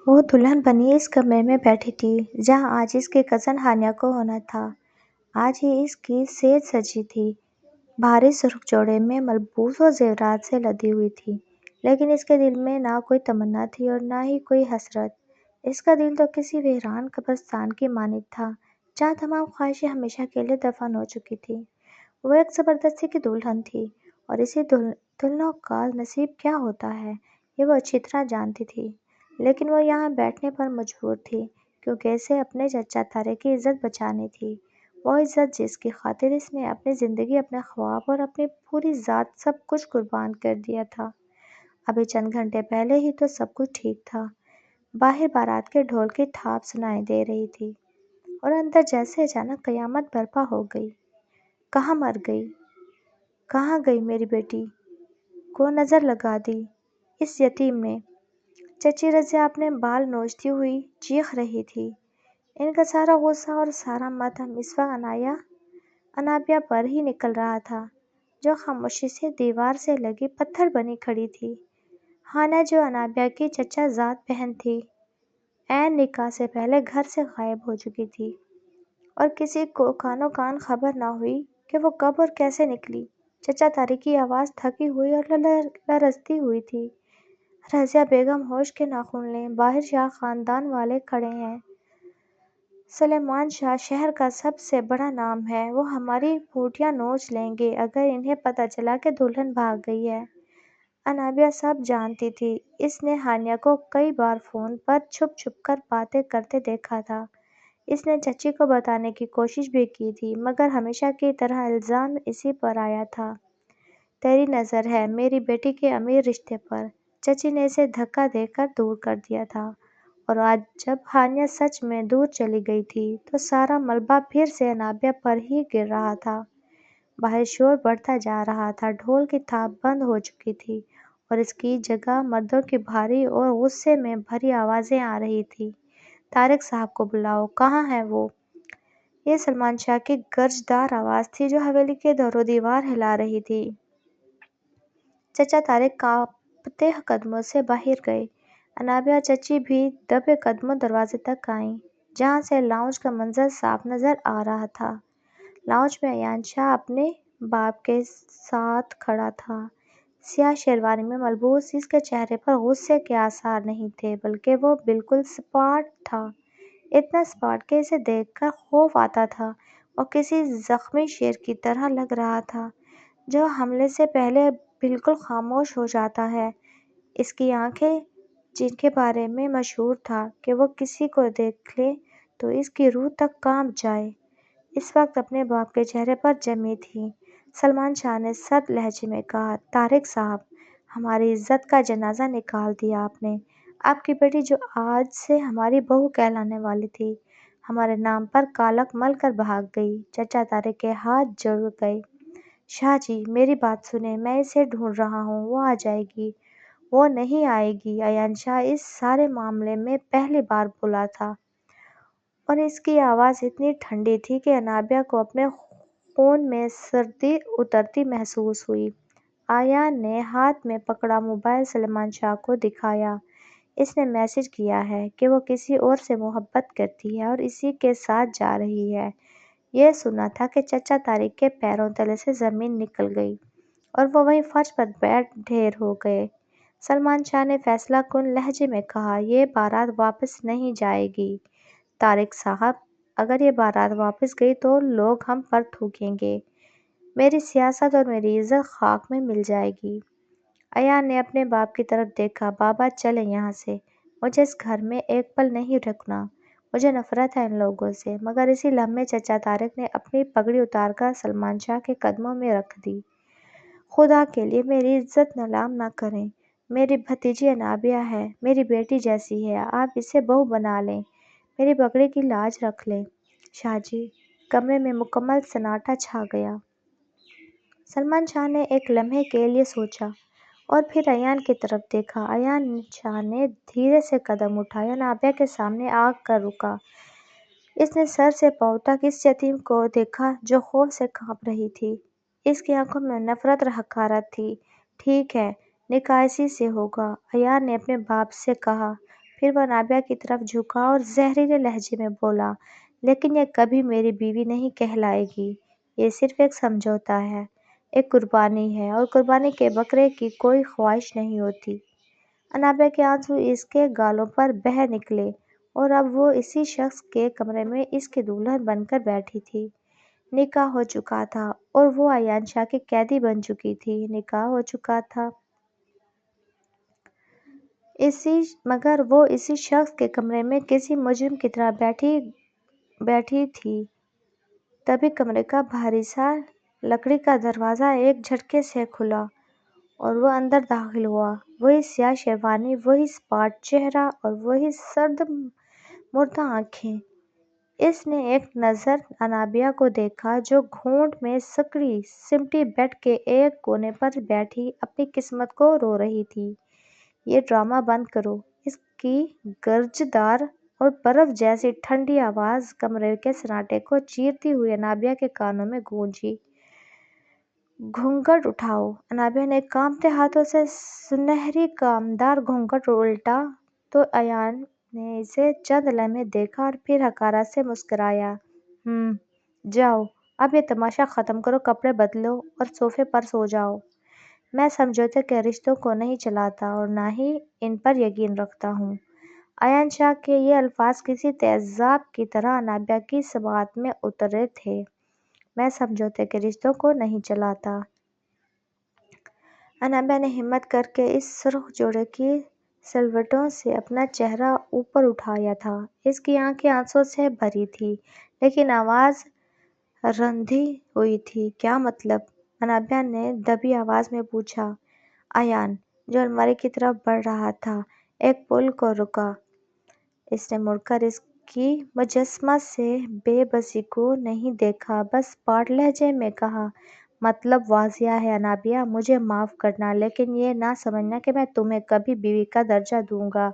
وہ دلہن بنی اس کمرے میں بیٹھی تھی جہاں آج اس کی کزن ہانیہ کو ہونا تھا۔ آج ہی اس کی صحت سجی تھی، بھاری سرخ جوڑے میں ملبوس اور زیورات سے لدی ہوئی تھی، لیکن اس کے دل میں نہ کوئی تمنا تھی اور نہ ہی کوئی حسرت۔ اس کا دل تو کسی ویران قبرستان کی مانند تھا جہاں تمام خواہشیں ہمیشہ کے لیے دفن ہو چکی تھیں۔ وہ ایک زبردستی کی دلہن تھی اور اسی دلہنوں کا نصیب کیا ہوتا ہے یہ وہ اچھی طرح جانتی تھی، لیکن وہ یہاں بیٹھنے پر مجبور تھی کیونکہ اسے اپنے چچا طارق کی عزت بچانی تھی، وہ عزت جس کی خاطر اس نے اپنی زندگی، اپنے خواب اور اپنی پوری ذات سب کچھ قربان کر دیا تھا۔ ابھی چند گھنٹے پہلے ہی تو سب کچھ ٹھیک تھا، باہر بارات کے ڈھول کی تھاپ سنائی دے رہی تھی اور اندر جیسے اچانک قیامت برپا ہو گئی۔ کہاں مر گئی، کہاں گئی میری بیٹی کو نظر لگا دی اس یتیم نے؟ چچی رضیہ اپنے بال نوچتی ہوئی چیخ رہی تھی۔ ان کا سارا غصہ اور سارا ماتم اس وقت انابیہ پر ہی نکل رہا تھا جو خاموشی سے دیوار سے لگی پتھر بنی کھڑی تھی۔ ہانیہ جو انابیہ کی چچا زاد بہن تھی، عین نکاح سے پہلے گھر سے غائب ہو چکی تھی اور کسی کو کانوں کان خبر نہ ہوئی کہ وہ کب اور کیسے نکلی۔ چچا طارق کی آواز تھکی ہوئی اور لرزتی ہوئی تھی۔ رضیہ بیگم ہوش کے ناخن لیں، باہر شاہ خاندان والے کھڑے ہیں۔ سلیمان شاہ شہر کا سب سے بڑا نام ہے، وہ ہماری بوٹیاں نوچ لیں گے اگر انہیں پتہ چلا کہ دلہن بھاگ گئی ہے۔ انابیہ سب جانتی تھی، اس نے ہانیہ کو کئی بار فون پر چھپ چھپ کر باتیں کرتے دیکھا تھا۔ اس نے چچی کو بتانے کی کوشش بھی کی تھی مگر ہمیشہ کی طرح الزام اسی پر آیا تھا۔ تیری نظر ہے میری بیٹی کے امیر رشتے پر، چچی نے اسے دھکا دے کر دور کر دیا تھا، اور آج جب ہانیہ سچ میں دور چلی گئی تھی تو سارا ملبہ پھر سے انابیہ پر ہی گر رہا تھا۔ باہر شور بڑھتا جا رہا تھا، ڈھول کی تھاپ بند ہو چکی تھی اور اس کی جگہ مردوں کی بھاری اور غصے میں بھری آوازیں آ رہی تھیں۔ طارق صاحب کو بلاؤ، کہاں ہے وہ؟ یہ سلمان شاہ کی گرجدار آواز تھی جو حویلی کے در و دیوار ہلا رہی تھی۔ چچا طارق کانپتے قدموں سے باہر گئے۔ انابیہ چچی بھی دبے قدموں دروازے تک آئیں جہاں سے لاؤنج کا منظر صاف نظر آ رہا تھا۔ لاؤنج میں ایان شاہ اپنے باپ کے ساتھ کھڑا تھا، سیاہ شیروانی میں ملبوس۔ اس کے چہرے پر غصے کے آثار نہیں تھے بلکہ وہ بالکل سپاٹ تھا، اتنا سپاٹ کہ اسے دیکھ کر خوف آتا تھا۔ وہ کسی زخمی شیر کی طرح لگ رہا تھا جو حملے سے پہلے بالکل خاموش ہو جاتا ہے۔ اس کی آنکھیں، جن کے بارے میں مشہور تھا کہ وہ کسی کو دیکھ لے تو اس کی روح تک کانپ جائے، اس وقت اپنے باپ کے چہرے پر جمی تھیں۔ سلمان شاہ نے سرد لہجے میں کہا، طارق صاحب، ہماری عزت کا جنازہ نکال دیا آپ نے۔ آپ کی بیٹی جو آج سے ہماری بہو کہلانے والی تھی، ہمارے نام پر کالک مل کر بھاگ گئی۔ چچا طارق کے ہاتھ جڑ گئے۔ شاہ جی میری بات سنیں، میں اسے ڈھونڈ رہا ہوں، وہ آ جائے گی۔ وہ نہیں آئے گی، ایان شاہ اس سارے معاملے میں پہلی بار بولا تھا اور اس کی آواز اتنی ٹھنڈی تھی کہ انابیہ کو اپنے خون میں سردی اترتی محسوس ہوئی۔ ایان نے ہاتھ میں پکڑا موبائل سلیمان شاہ کو دکھایا۔ اس نے میسج کیا ہے کہ وہ کسی اور سے محبت کرتی ہے اور اسی کے ساتھ جا رہی ہے۔ یہ سنا تھا کہ چچا طارق کے پیروں تلے سے زمین نکل گئی اور وہ وہیں فرش پر بیٹھ ڈھیر ہو گئے۔ سلمان شاہ نے فیصلہ کن لہجے میں کہا، یہ بارات واپس نہیں جائے گی طارق صاحب، اگر یہ بارات واپس گئی تو لوگ ہم پر تھوکیں گے، میری سیاست اور میری عزت خاک میں مل جائے گی۔ ایان نے اپنے باپ کی طرف دیکھا، بابا چلیں یہاں سے، مجھے اس گھر میں ایک پل نہیں رکنا، مجھے نفرت ہے ان لوگوں سے۔ مگر اسی لمحے چچا طارق نے اپنی پگڑی اتار کر سلمان شاہ کے قدموں میں رکھ دی۔ خدا کے لیے میری عزت نیلام نہ کریں، میری بھتیجی انابیہ ہے، میری بیٹی جیسی ہے، آپ اسے بہو بنا لیں، میری پگڑی کی لاج رکھ لیں۔ شاہ جی، کمرے میں مکمل سناٹا چھا گیا۔ سلمان شاہ نے ایک لمحے کے لیے سوچا اور پھر ایان کی طرف دیکھا۔ ایان شاہ نے دھیرے سے قدم اٹھائے، انابیہ کے سامنے آ کر رکا۔ اس نے سر سے پاؤں تک اس یتیم کو دیکھا جو خوف سے کانپ رہی تھی۔ اس کی آنکھوں میں نفرت اور حقارت تھی۔ ٹھیک ہے، نکاح اسی سے ہوگا، ایان نے اپنے باپ سے کہا۔ پھر وہ انابیہ کی طرف جھکا اور زہریلے لہجے میں بولا، لیکن یہ کبھی میری بیوی نہیں کہلائے گی، یہ صرف ایک سمجھوتا ہے، ایک قربانی ہے، اور قربانی کے بکرے کی کوئی خواہش نہیں ہوتی۔ انابیہ کے آنسو اس کے گالوں پر بہہ نکلے، اور اب وہ اسی شخص کے کمرے میں اس کی دلہن بن کر بیٹھی تھی۔ نکاح ہو چکا تھا اور وہ ایان شاہ کی قیدی بن چکی تھی۔ نکاح ہو چکا تھا مگر وہ اسی شخص کے کمرے میں کسی مجرم کی طرح بیٹھی تھی۔ تبھی کمرے کا بھاری سا لکڑی کا دروازہ ایک جھٹکے سے کھلا اور وہ اندر داخل ہوا۔ وہی سیاہ شیروانی، وہی سپاٹ چہرہ اور وہی سرد مردہ آنکھیں۔ اس نے ایک نظر انابیہ کو دیکھا جو گھونٹ میں سمٹی بیڈ کے ایک کونے پر بیٹھی اپنی قسمت کو رو رہی تھی۔ یہ ڈرامہ بند کرو، اس کی گرجدار اور برف جیسی ٹھنڈی آواز کمرے کے سناٹے کو چیرتی ہوئی انابیہ کے کانوں میں گونجی۔ گھونگھٹ اٹھاؤ۔ انابیہ نے کانپتے ہاتھوں سے سنہری کامدار گھونگھٹ الٹا تو ایان نے اسے چند لمحے دیکھا اور پھر حقارت سے مسکرایا۔ جاؤ، اب یہ تماشا ختم کرو، کپڑے بدلو اور صوفے پر سو جاؤ۔ میں سمجھوتے کے رشتوں کو نہیں چلاتا اور نہ ہی ان پر یقین رکھتا ہوں۔ ایان شاہ کے یہ الفاظ کسی تیزاب کی طرح انابیہ کی سماعت میں اترے تھے۔ میں سمجھوتے کے رشتوں کو نہیں چلاتا۔ انابیہ نے ہمت کر کے اس سرخ جوڑے کی سلوٹوں سے اپنا چہرہ اوپر اٹھایا تھا۔ اس کی آنکھیں آنسوں سے بھری تھیں، لیکن آواز رندھی ہوئی تھی۔ کیا مطلب؟ انابیہ نے دبی آواز میں پوچھا۔ ایان، جو الماری کی طرف بڑھ رہا تھا، ایک پل کو رکا۔ اس نے مڑ کر اس کی مجسمہ سے بے بسی کو نہیں دیکھا، بس سپاٹ لہجے میں کہا، مطلب واضح ہے انابیہ، مجھے معاف کرنا، لیکن یہ نہ سمجھنا کہ میں تمہیں کبھی بیوی کا درجہ دوں گا۔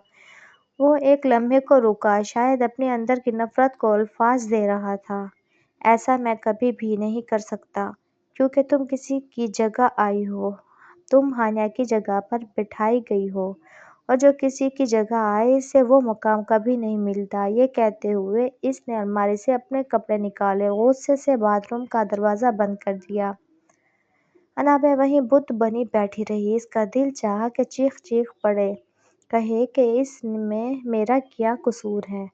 وہ ایک لمحے کو رکا، شاید اپنے اندر کی نفرت کو الفاظ دے رہا تھا۔ ایسا میں کبھی بھی نہیں کر سکتا، کیونکہ تم کسی کی جگہ آئی ہو، تم ہانیہ کی جگہ پر بٹھائی گئی ہو، اور جو کسی کی جگہ آئے اسے وہ مقام کبھی نہیں ملتا۔ یہ کہتے ہوئے اس نے الماری سے اپنے کپڑے نکالے، غصے سے باتھ روم کا دروازہ بند کر دیا۔ انابیہ وہیں بت بنی بیٹھی رہی۔ اس کا دل چاہا کہ چیخ پڑے، کہے کہ اس میں میرا کیا قصور ہے؟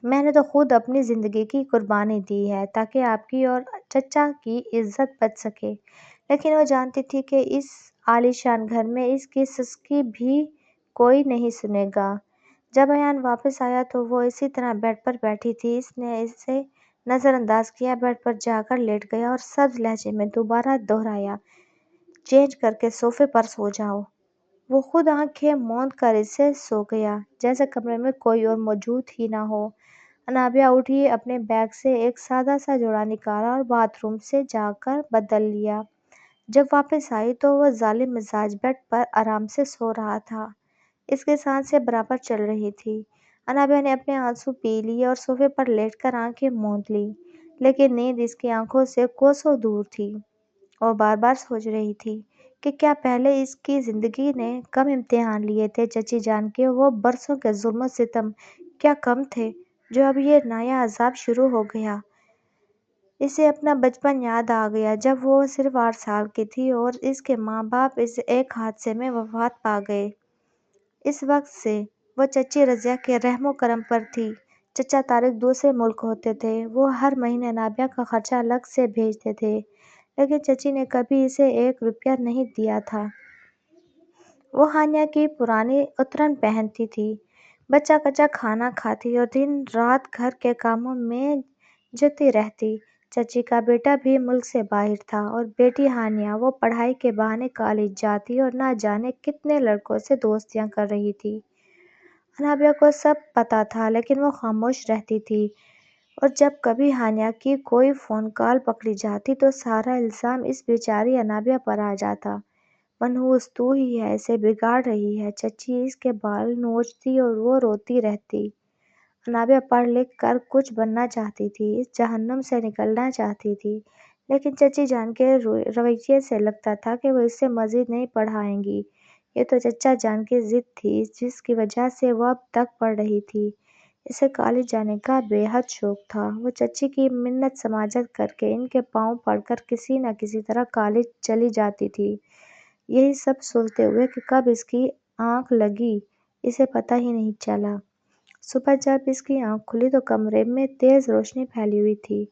میں نے تو خود اپنی زندگی کی قربانی دی ہے تاکہ آپ کی اور چچا کی عزت بچ سکے، لیکن وہ جانتی تھی کہ اس عالی شان گھر میں اس کی سسکی بھی کوئی نہیں سنے گا۔ جب ایان واپس آیا تو وہ اسی طرح بیڈ پر بیٹھی تھی۔ اس نے اسے نظر انداز کیا، بیڈ پر جا کر لیٹ گیا اور سبز لہجے میں دوبارہ دہرایا، چینج کر کے صوفے پر سو جاؤ۔ وہ خود آنکھیں موند کر اس سے سو گیا، جیسے کمرے میں کوئی اور موجود ہی نہ ہو۔ انابیہ اٹھی، اپنے بیگ سے ایک سادہ سا جوڑا نکالا اور باتھ روم سے جا کر بدل لیا۔ جب واپس آئی تو وہ ظالم مزاج بیڈ پر آرام سے سو رہا تھا۔ اس کی سانسیں برابر چل رہی تھیں۔ انابیہ نے اپنے آنسو پی لیے اور صوفے پر لیٹ کر آنکھیں موند لیں، لیکن نیند اس کی آنکھوں سے کوسوں دور تھی۔ وہ بار بار سوچ رہی تھی کہ کیا پہلے اس کی زندگی نے کم امتحان لیے تھے، چچی جان کے وہ برسوں کے ظلم و ستم کیا کم تھے، جو اب یہ نیا عذاب شروع ہو گیا۔ اسے اپنا بچپن یاد آ گیا، جب وہ صرف 8 سال کی تھی اور اس کے ماں باپ اس ایک حادثے میں وفات پا گئے۔ اس وقت سے وہ چچی رضیہ کے رحم و کرم پر تھی۔ چچا طارق دوسرے ملک ہوتے تھے، وہ ہر مہینے انابیہ کا خرچہ الگ سے بھیجتے تھے، لیکن چچی نے کبھی اسے 1 روپیہ نہیں دیا تھا۔ وہ ہانیہ کی پرانی اترن پہنتی تھی، بچہ کچا کھانا کھاتی اور دن رات گھر کے کاموں میں جتی رہتی۔ چچی کا بیٹا بھی ملک سے باہر تھا اور بیٹی ہانیہ، وہ پڑھائی کے بہانے کالج جاتی اور نہ جانے کتنے لڑکوں سے دوستیاں کر رہی تھی۔ انابیہ کو سب پتہ تھا، لیکن وہ خاموش رہتی تھی، اور جب کبھی ہانیہ کی کوئی فون کال پکڑی جاتی تو سارا الزام اس بیچاری انابیہ پر آ جاتا۔ منحوس تو ہی ہے، اسے بگاڑ رہی ہے۔ چچی اس کے بال نوچتی اور وہ روتی رہتی۔ انابیہ پڑھ لکھ کر کچھ بننا چاہتی تھی، اس جہنم سے نکلنا چاہتی تھی، لیکن چچی جان کے رویے سے لگتا تھا کہ وہ اسے مزید نہیں پڑھائیں گی، یہ تو چچا جان کی ضد تھی جس کی وجہ سے وہ اب تک پڑھ رہی تھی۔ اسے کالج جانے کا بے حد شوق تھا۔ وہ چچی کی منت سماجت کر کے ان کے پاؤں پڑ کر کسی نہ کسی طرح کالج چلی جاتی تھی۔ یہی سب سوچتے ہوئے کہ کب اس کی آنکھ لگی اسے پتہ ہی نہیں چلا۔ صبح جب اس کی آنکھ کھلی تو کمرے میں تیز روشنی پھیلی ہوئی تھی۔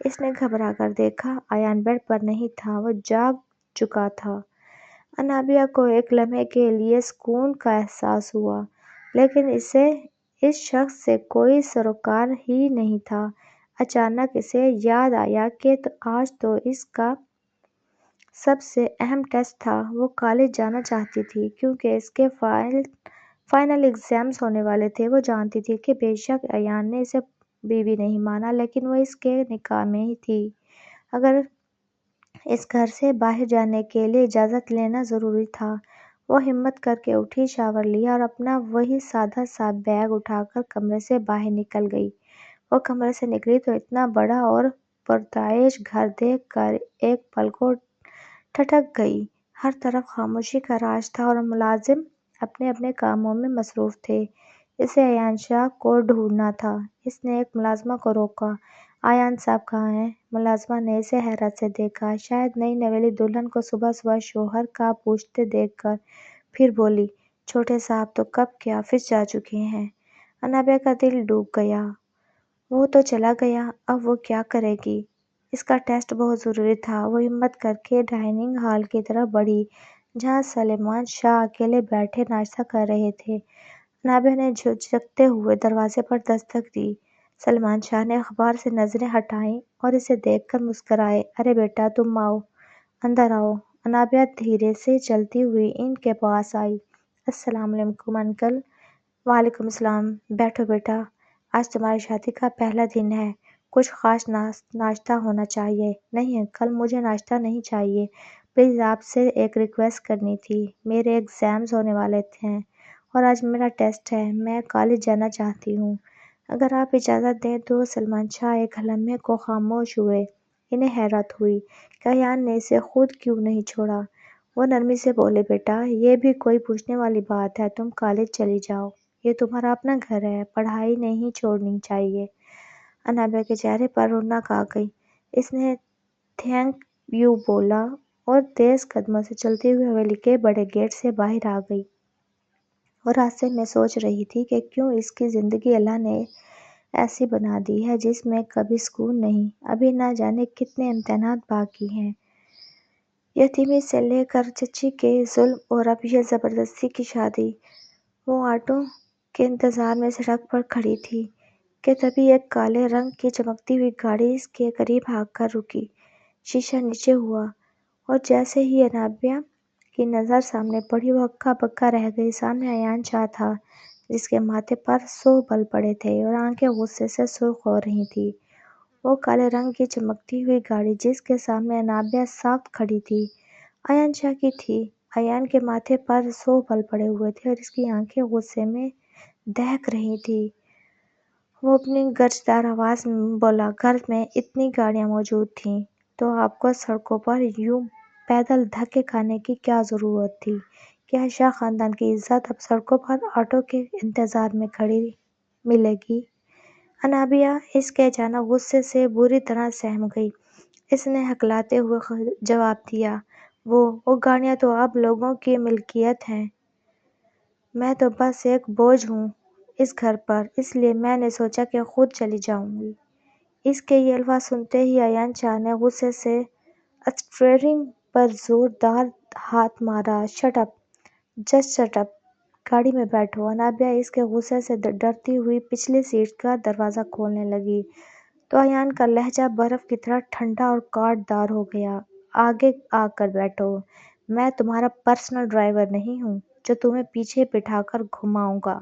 اس نے گھبرا کر دیکھا، ایان بیڈ پر نہیں تھا، وہ جاگ چکا تھا۔ انابیہ کو ایک لمحے کے لیے سکون کا احساس ہوا، لیکن اسے اس شخص سے کوئی سروکار ہی نہیں تھا۔ اچانک اسے یاد آیا کہ آج تو اس کا سب سے اہم ٹیسٹ تھا۔ وہ کالج جانا چاہتی تھی کیونکہ اس کے فائنل ایگزامز ہونے والے تھے۔ وہ جانتی تھی کہ بے شک ایان نے اسے بیوی نہیں مانا، لیکن وہ اس کے نکاح میں ہی تھی۔ اگر اس گھر سے باہر جانے کے لیے اجازت لینا ضروری تھا۔ وہ ہمت کر کے اٹھی، شاور لیا اور اپنا وہی سادہ سا بیگ اٹھا کر کمرے سے باہر نکل گئی۔ وہ کمرے سے نکلی تو اتنا بڑا اور پرتعیش گھر دیکھ کر ایک پل کو ٹھٹک گئی۔ ہر طرف خاموشی کا راج تھا اور ملازم اپنے اپنے کاموں میں مصروف تھے۔ اسے ایان شاہ کو ڈھونڈنا تھا۔ اس نے ایک ملازمہ کو روکا۔ ایان صاحب کہاں ہیں؟ ملازمہ نے اسے حیرت سے دیکھا، شاید نئی نویلی دلہن کو صبح صبح شوہر کا پوچھتے دیکھ کر۔ پھر بولی، چھوٹے صاحب تو کب کے آفس جا چکے ہیں۔ انابیہ کا دل ڈوب گیا۔ وہ تو چلا گیا، اب وہ کیا کرے گی؟ اس کا ٹیسٹ بہت ضروری تھا۔ وہ ہمت کر کے ڈائننگ ہال کی طرف بڑھی جہاں سلیمان شاہ اکیلے بیٹھے ناشتہ کر رہے تھے۔ انابیہ نے جھجکتے ہوئے دروازے پر دستک دی۔ سلیمان شاہ نے اخبار سے نظریں ہٹائیں اور اسے دیکھ کر مسکرائے۔ ارے بیٹا تم آؤ، اندر آؤ۔ انابیہ دھیرے سے چلتی ہوئی ان کے پاس آئی۔ السلام علیکم انکل۔ وعلیکم السلام، بیٹھو بیٹا، آج تمہاری شادی کا پہلا دن ہے، کچھ خاص ناشتہ ہونا چاہیے۔ نہیں انکل، مجھے ناشتہ نہیں چاہیے، پلیز آپ سے ایک ریکویسٹ کرنی تھی۔ میرے ایگزامز ہونے والے ہیں اور آج میرا ٹیسٹ ہے، میں کالج جانا چاہتی ہوں، اگر آپ اجازت دیں تو۔ سلیمان شاہ ایک لمحے کو خاموش ہوئے۔ انہیں حیرت ہوئی کہ ایان نے اسے خود کیوں نہیں چھوڑا۔ وہ نرمی سے بولے، بیٹا یہ بھی کوئی پوچھنے والی بات ہے، تم کالج چلی جاؤ، یہ تمہارا اپنا گھر ہے، پڑھائی نہیں چھوڑنی چاہیے۔ انابیہ کے چہرے پر رونق آ گئی۔ اس نے تھینک یو بولا اور تیز قدموں سے چلتی ہوئی حویلی کے بڑے گیٹ سے باہر آ گئی۔ وہ راستے میں سوچ رہی تھی کہ کیوں اس کی زندگی اللہ نے ایسی بنا دی ہے جس میں کبھی سکون نہیں۔ ابھی نہ جانے کتنے امتحانات باقی ہیں، یتیمی سے لے کر چچی کے ظلم اور اب یہ زبردستی کی شادی۔ وہ آٹو کے انتظار میں سڑک پر کھڑی تھی کہ تبھی ایک کالے رنگ کی چمکتی ہوئی گاڑی اس کے قریب آ کر رکی۔ شیشہ نیچے ہوا اور جیسے ہی انابیہ کی نظر سامنے پڑی وہ ہکا بکا رہ گئی۔ سامنے ایان شاہ تھا جس کے ماتھے پر 100 بل پڑے تھے اور آنکھیں غصے سے سرخ ہو رہی تھیں۔ وہ کالے رنگ کی چمکتی ہوئی گاڑی جس کے سامنے انابیہ ساکت کھڑی تھی ایان شاہ کی تھی۔ ایان کے ماتھے پر 100 بل پڑے ہوئے تھے اور اس کی آنکھیں غصے میں دہک رہی تھیں۔ وہ اپنی گرجدار آواز میں بولا، گھر میں اتنی گاڑیاں موجود تھیں تو آپ کو سڑکوں پر یوں پیدل دھکے کھانے کی کیا ضرورت تھی؟ کیا شاہ خاندان کی عزت اب سڑکوں پر آٹو کے انتظار میں کھڑی ملے گی؟ انابیہ اس کے اچانک غصے سے بری طرح سہم گئی۔ اس نے ہکلاتے ہوئے جواب دیا، وہ گاڑیاں تو اب لوگوں کی ملکیت ہیں، میں تو بس ایک بوجھ ہوں اس گھر پر، اس لیے میں نے سوچا کہ خود چلی جاؤں گی۔ اس کے یہ الفاظ سنتے ہی ایان شاہ نے غصے سے اسٹیئرنگ پر زوردار ہاتھ مارا۔ Shut up, just shut up, گاڑی میں بیٹھو۔ انابیہ اس کے غصے سے ڈرتی ہوئی پچھلی سیٹ کا دروازہ کھولنے لگی تو ایان کا لہجہ برف کی طرح ٹھنڈا اور کاٹ دار ہو گیا۔ آگے آ کر بیٹھو، میں تمہارا پرسنل ڈرائیور نہیں ہوں جو تمہیں پیچھے بٹھا کر گھماؤں گا۔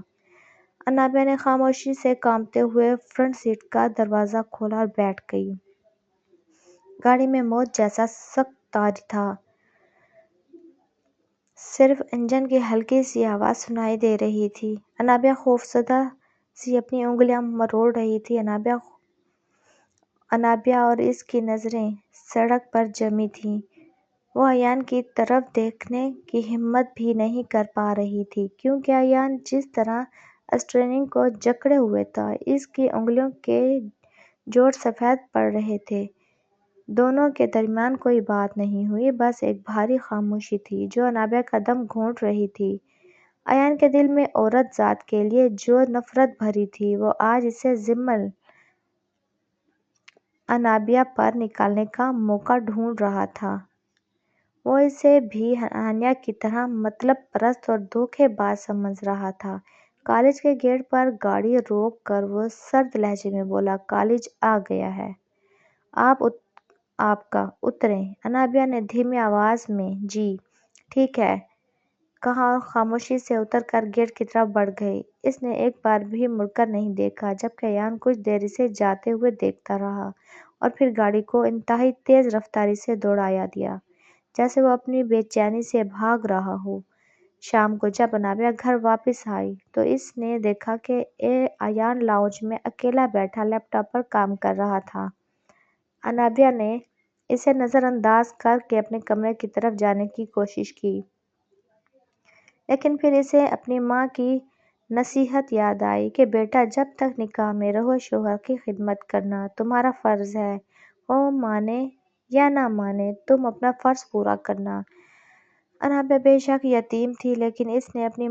انابیہ نے خاموشی سے کانپتے ہوئے فرنٹ سیٹ کا دروازہ کھولا اور بیٹھ گئی۔ گاڑی میں موت جیسا سخت طاری تھا، صرف انجن کی ہلکی سی آواز سنائی دے رہی تھی۔ انابیہ خوفزدہ سی اپنی انگلیاں مروڑ رہی تھی۔ انابیہ اور اس کی نظریں سڑک پر جمی تھیں۔ وہ ایان کی طرف دیکھنے کی ہمت بھی نہیں کر پا رہی تھی کیونکہ ایان جس طرح اسٹیئرنگ کو جکڑے ہوئے تھا اس کی انگلیوں کے جوڑ سفید پڑ رہے تھے۔ دونوں کے درمیان کوئی بات نہیں ہوئی، بس ایک بھاری خاموشی تھی جو انابیہ کا دم گھونٹ رہی تھی۔ ایان کے دل میں عورت ذات کے لیے جو نفرت بھری تھی وہ آج اسے ضمن انابیہ پر نکالنے کا موقع ڈھونڈ رہا تھا۔ وہ اسے بھی ہانیہ کی طرح مطلب پرست اور دھوکے باز سمجھ رہا تھا۔ کالج کے گیٹ پر گاڑی روک کر وہ سرد لہجے میں بولا، "کالج آ گیا ہے۔ آپ کا اتریں۔" انابیہ نے دھیمی آواز میں "جی ٹھیک ہے" کہا اور خاموشی سے اتر کر گیٹ کی طرف بڑھ گئی۔ اس نے ایک بار بھی مڑ کر نہیں دیکھا جبکہ ایان کچھ دیر اسے جاتے ہوئے دیکھتا رہا اور پھر گاڑی کو انتہائی تیز رفتاری سے دوڑایا دیا جیسے وہ اپنی بے چینی سے بھاگ رہا ہو۔ شام کو جب انابیہ گھر واپس آئی تو اس نے دیکھا کہ ایان لاؤنج میں اکیلا بیٹھا لیپ ٹاپ پر کام کر رہا تھا۔ انابیہ نے اسے نظر انداز کر کے اپنے کمرے کی طرف جانے کی کوشش کی لیکن پھر اسے اپنی ماں کی نصیحت یاد آئی کہ بیٹا جب تک نکاح میں رہو شوہر کی خدمت کرنا تمہارا فرض ہے، وہ مانے یا نہ مانے تم اپنا فرض پورا کرنا۔ انابیہ بے شک یتیم تھی لیکن اس نے اپنی